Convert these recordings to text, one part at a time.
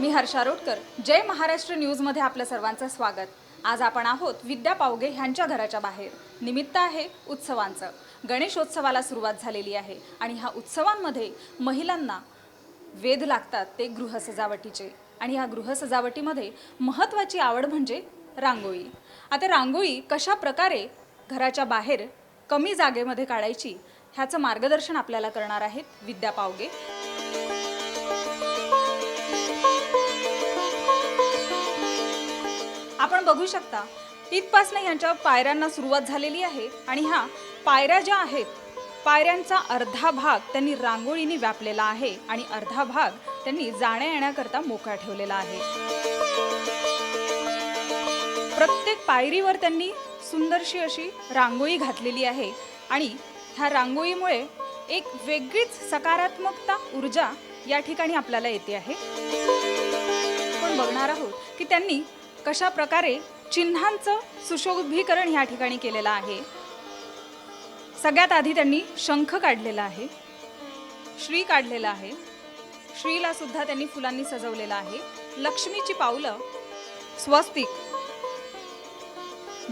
मी हर्षा रोटकर, जय महाराष्ट्र न्यूजमध्ये आपल्या सर्वांचं स्वागत। आज आपण आहोत विद्या पावगे यांच्या घराच्या बाहेर। निमित्त आहे उत्सवांचं। गणेशोत्सवाला सुरुवात झालेली आहे आणि ह्या उत्सवांमध्ये महिलांना वेध लागतात ते गृहसजावटीचे। आणि ह्या गृहसजावटीमध्ये महत्त्वाची आवड म्हणजे रांगोळी। आता रांगोळी कशा प्रकारे घराच्या बाहेर कमी जागेमध्ये काढायची ह्याचं मार्गदर्शन आपल्याला करणार आहेत विद्या पावगे। आपण बघू शकता इथपासून यांच्या पायऱ्यांना सुरुवात झालेली आहे आणि ह्या पायऱ्या ज्या आहेत पायऱ्यांचा अर्धा भाग त्यांनी रांगोळीने व्यापलेला आहे आणि अर्धा भाग त्यांनी जाण्या येण्याकरता मोकळा ठेवलेला आहे। प्रत्येक पायरीवर त्यांनी सुंदरशी अशी रांगोळी घातलेली आहे आणि ह्या रांगोळीमुळे एक वेगळीच सकारात्मकता ऊर्जा या ठिकाणी आपल्याला येते आहे। आपण बघणार आहोत की त्यांनी कशा प्रकारे चिन्हांचं सुशोभीकरण या ठिकाणी केलेलं आहे। सगळ्यात आधी त्यांनी शंख काढलेला आहे, श्री काढलेला आहे, श्रीला सुद्धा त्यांनी फुलांनी सजवलेला आहे, लक्ष्मीची पावलं, स्वस्तिक,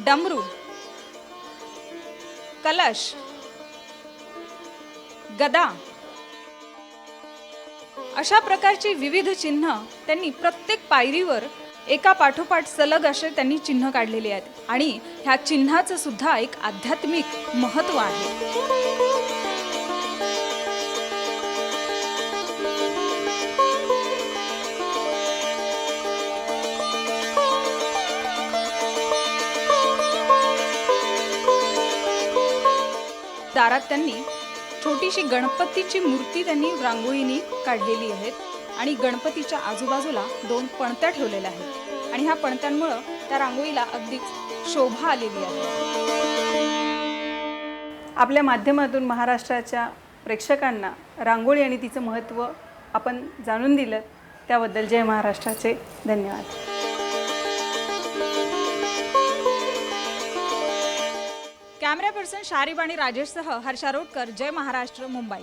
डमरू, कलश, गदा अशा प्रकारची विविध चिन्ह त्यांनी प्रत्येक पायरीवर एका पाठोपाठ सलग असे त्यांनी चिन्ह काढलेले आहेत आणि ह्या चिन्हाचं सुद्धा एक आध्यात्मिक महत्त्व आहे। दारात त्यांनी छोटीशी गणपतीची मूर्ती त्यांनी रांगोळीने काढलेली आहे आणि गणपतीच्या आजूबाजूला दोन पणत्या ठेवलेल्या आहेत आणि ह्या पणत्यांमुळे त्या रांगोळीला अगदीच शोभा आलेली आहे। आपल्या माध्यमातून महाराष्ट्राच्या प्रेक्षकांना रांगोळी आणि तिचं महत्त्व आपण जाणून दिलं त्याबद्दल जय महाराष्ट्राचे धन्यवाद। कॅमेरा पर्सन शारीब आणि राजेशसह हर्षा रोटकर, जय महाराष्ट्र, मुंबई।